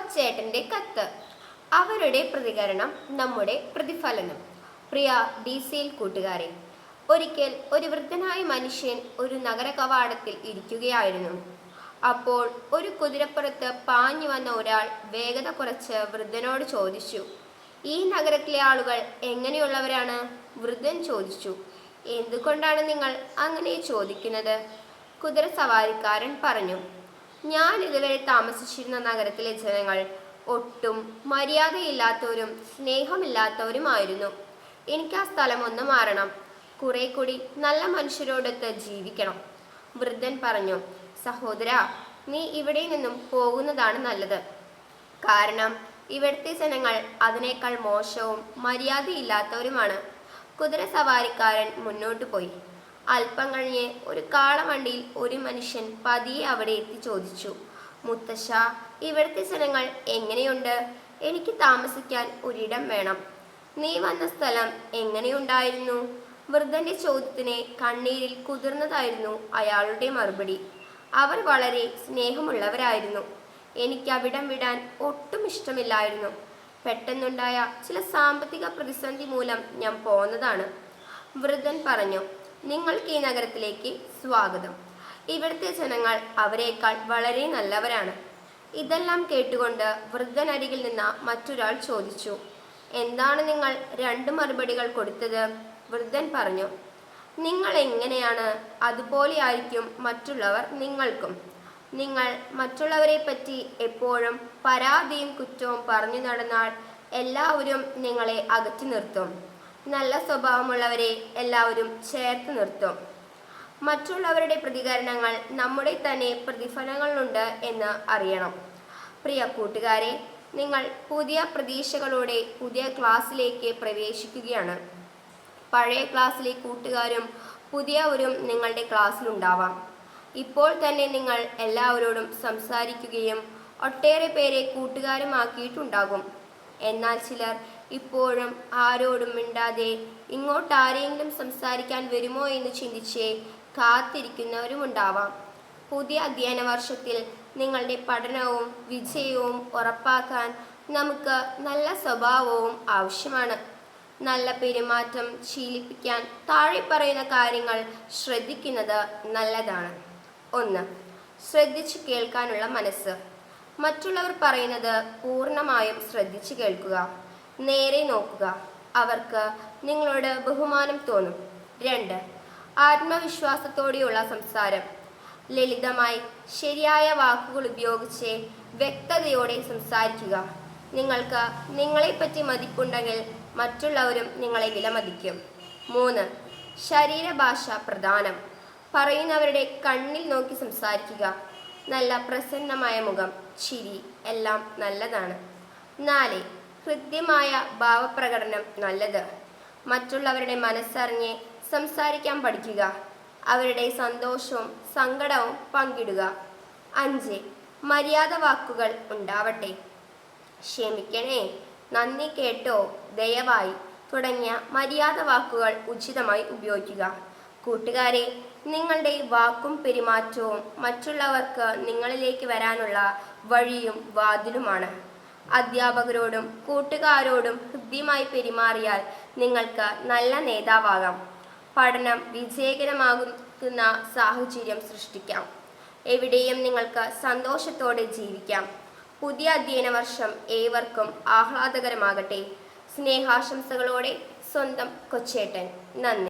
കൊച്ചേട്ടന്റെ കത്ത്. അവരുടെ പ്രതികരണം നമ്മുടെ പ്രതിഫലനം. പ്രിയ DCL കൂട്ടുകാരെ, ഒരിക്കൽ ഒരു വൃദ്ധനായ മനുഷ്യൻ ഒരു നഗര കവാടത്തിൽ ഇരിക്കുകയായിരുന്നു. അപ്പോൾ ഒരു കുതിരപ്പുറത്ത് പാഞ്ഞു വന്ന ഒരാൾ വേഗത കുറച്ച് വൃദ്ധനോട് ചോദിച്ചു, "ഈ നഗരത്തിലെ ആളുകൾ എങ്ങനെയുള്ളവരാണ്?" വൃദ്ധൻ ചോദിച്ചു, "എന്തുകൊണ്ടാണ് നിങ്ങൾ അങ്ങനെ ചോദിക്കുന്നത്?" കുതിര സവാരിക്കാരൻ പറഞ്ഞു, "ഞാൻ ഇതുവരെ താമസിച്ചിരുന്ന നഗരത്തിലെ ജനങ്ങൾ ഒട്ടും മര്യാദയില്ലാത്തവരും സ്നേഹമില്ലാത്തവരുമായിരുന്നു. എനിക്ക് ആ സ്ഥലം ഒന്ന് മാറണം. കുറെ കൂടി നല്ല മനുഷ്യരോടൊത്ത് ജീവിക്കണം." വൃദ്ധൻ പറഞ്ഞു, "സഹോദര, നീ ഇവിടെ നിന്നും പോകുന്നതാണ് നല്ലത്. കാരണം ഇവിടുത്തെ ജനങ്ങൾ അതിനേക്കാൾ മോശവും മര്യാദയില്ലാത്തവരുമാണ്." കുതിര സവാരിക്കാരൻ മുന്നോട്ട് പോയി. അല്പം കഴിഞ്ഞ് ഒരു കാളവണ്ടിയിൽ ഒരു മനുഷ്യൻ പതിയെ അവിടെ എത്തി ചോദിച്ചു, "മുത്തശ്ശ, ഇവിടുത്തെ ജനങ്ങൾ എങ്ങനെയുണ്ട്? എനിക്ക് താമസിക്കാൻ ഒരിടം വേണം. നീ വന്ന സ്ഥലം എങ്ങനെയുണ്ടായിരുന്നു?" വൃദ്ധന്റെ ചോദ്യത്തിന് കണ്ണീരിൽ കുതിർന്നതായിരുന്നു അയാളുടെ മറുപടി. "അവർ വളരെ സ്നേഹമുള്ളവരായിരുന്നു. എനിക്ക് അവിടം വിടാൻ ഒട്ടും ഇഷ്ടമില്ലായിരുന്നു. പെട്ടെന്നുണ്ടായ ചില സാമ്പത്തിക പ്രതിസന്ധി മൂലം ഞാൻ പോന്നതാണ്." വൃദ്ധൻ പറഞ്ഞു, "നിങ്ങൾക്ക് ഈ നഗരത്തിലേക്ക് സ്വാഗതം. ഇവിടുത്തെ ജനങ്ങൾ അവരെക്കാൾ വളരെ നല്ലവരാണ്." ഇതെല്ലാം കേട്ടുകൊണ്ട് വൃദ്ധനരികിൽ നിന്ന് മറ്റൊരാൾ ചോദിച്ചു, "എന്താണ് നിങ്ങൾ രണ്ട് മറുപടികൾ കൊടുത്തത്?" വൃദ്ധൻ പറഞ്ഞു, "നിങ്ങൾ എങ്ങനെയാണ്, അതുപോലെയായിരിക്കും മറ്റുള്ളവർ നിങ്ങൾക്കും. നിങ്ങൾ മറ്റുള്ളവരെ പറ്റി എപ്പോഴും പരാതിയും കുറ്റവും പറഞ്ഞു നടന്നാൽ എല്ലാവരും നിങ്ങളെ അകറ്റി നിർത്തും. നല്ല സ്വഭാവമുള്ളവരെ എല്ലാവരും ചേർത്ത് നിർത്തും. മറ്റുള്ളവരുടെ പ്രതികരണങ്ങൾ നമ്മുടെ തന്നെ പ്രതിഫലങ്ങളുണ്ട് എന്ന് അറിയണം." പ്രിയ കൂട്ടുകാരെ, നിങ്ങൾ പുതിയ പ്രതീക്ഷകളോടെ പുതിയ ക്ലാസ്സിലേക്ക് പ്രവേശിക്കുകയാണ്. പഴയ ക്ലാസ്സിലെ കൂട്ടുകാരും പുതിയവരും നിങ്ങളുടെ ക്ലാസ്സിലുണ്ടാവാം. ഇപ്പോൾ തന്നെ നിങ്ങൾ എല്ലാവരോടും സംസാരിക്കുകയും ഒട്ടേറെ പേരെ കൂട്ടുകാരുമാക്കിയിട്ടുണ്ടാകും. എന്നാൽ ചിലർ ഇപ്പോഴും ആരോടും മിണ്ടാതെ ഇങ്ങോട്ടാരെങ്കിലും സംസാരിക്കാൻ വരുമോ എന്ന് ചിന്തിച്ച് കാത്തിരിക്കുന്നവരുമുണ്ടാവാം. പുതിയ അധ്യയന വർഷത്തിൽ നിങ്ങളുടെ പഠനവും വിജയവും ഉറപ്പാക്കാൻ നമുക്ക് നല്ല സ്വഭാവവും ആവശ്യമാണ്. നല്ല പെരുമാറ്റം ശീലിപ്പിക്കാൻ താഴെ പറയുന്ന കാര്യങ്ങൾ ശ്രദ്ധിക്കുന്നത് നല്ലതാണ്. 1. ശ്രദ്ധിച്ചു കേൾക്കാനുള്ള മനസ്സ്. മറ്റുള്ളവർ പറയുന്നത് പൂർണ്ണമായും ശ്രദ്ധിച്ചു കേൾക്കുക. നേരെ നോക്കുക. അവർക്ക് നിങ്ങളോട് ബഹുമാനം തോന്നും. 2. ആത്മവിശ്വാസത്തോടെയുള്ള സംസാരം. ലളിതമായി ശരിയായ വാക്കുകൾ ഉപയോഗിച്ച് വ്യക്തതയോടെ സംസാരിക്കുക. നിങ്ങൾക്ക് നിങ്ങളെപ്പറ്റി മതിപ്പുണ്ടെങ്കിൽ മറ്റുള്ളവരും നിങ്ങളെ വിലമതിക്കും. 3. ശരീരഭാഷ പ്രധാനം. പറയുന്നവരുടെ കണ്ണിൽ നോക്കി സംസാരിക്കുക. നല്ല പ്രസന്നമായ മുഖം, ചിരി എല്ലാം നല്ലതാണ്. 4. ഹൃദ്യമായ ഭാവപ്രകടനം നല്ലത്. മറ്റുള്ളവരുടെ മനസ്സറിഞ്ഞ് സംസാരിക്കാൻ പഠിക്കുക. അവരുടെ സന്തോഷവും സങ്കടവും പങ്കിടുക. 5. മര്യാദ വാക്കുകൾ ഉണ്ടാവട്ടെ. ക്ഷമിക്കണേ, നന്ദി, കേട്ടോ, ദയവായി തുടങ്ങിയ മര്യാദ വാക്കുകൾ ഉചിതമായി ഉപയോഗിക്കുക. കൂട്ടുകാരെ, നിങ്ങളുടെ വാക്കും പെരുമാറ്റവും മറ്റുള്ളവർക്ക് നിങ്ങളിലേക്ക് വരാനുള്ള വഴിയും വാതിലുമാണ്. അധ്യാപകരോടും കൂട്ടുകാരോടും ഹൃദ്യമായി പെരുമാറിയാൽ നിങ്ങൾക്ക് നല്ല നേതാവാകാം. പഠനം വിജയകരമാകുന്ന സാഹചര്യം സൃഷ്ടിക്കാം. എവിടെയും നിങ്ങൾക്ക് സന്തോഷത്തോടെ ജീവിക്കാം. പുതിയ അധ്യയന വർഷം ഏവർക്കും ആഹ്ലാദകരമാകട്ടെ. സ്നേഹാശംസകളോടെ സ്വന്തം കൊച്ചേട്ടൻ. നന്ദി.